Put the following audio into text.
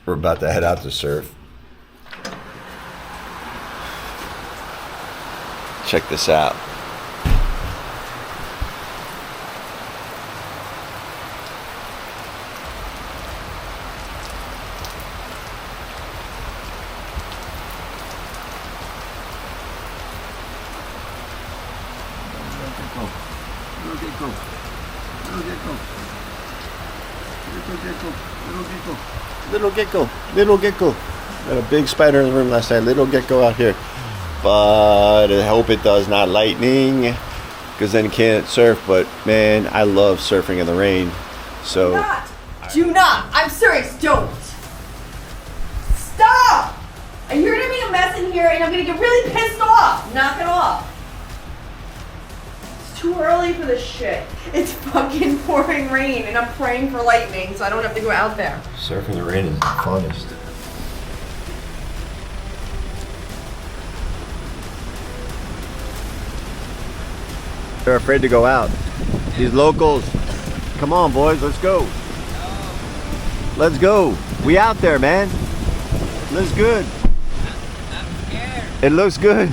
We're about to head out to surf. Check this out. Little gecko. Got a big spider in the room last night. Little gecko out here. But I hope it does not lightning, because then you can't surf. But man, I love surfing in the rain. So do not. I'm serious. Don't. Stop. You're gonna make a mess in here, and I'm gonna get really pissed off. Knock it off. It's too early for this shit. It's fucking pouring rain, and I'm praying for lightning, so I don't have to go out there. Surfing in the rain is the funnest. They're afraid to go out. These locals. Come on, boys, let's go. Let's go. We out there, man. Looks good. I'm scared. It looks good.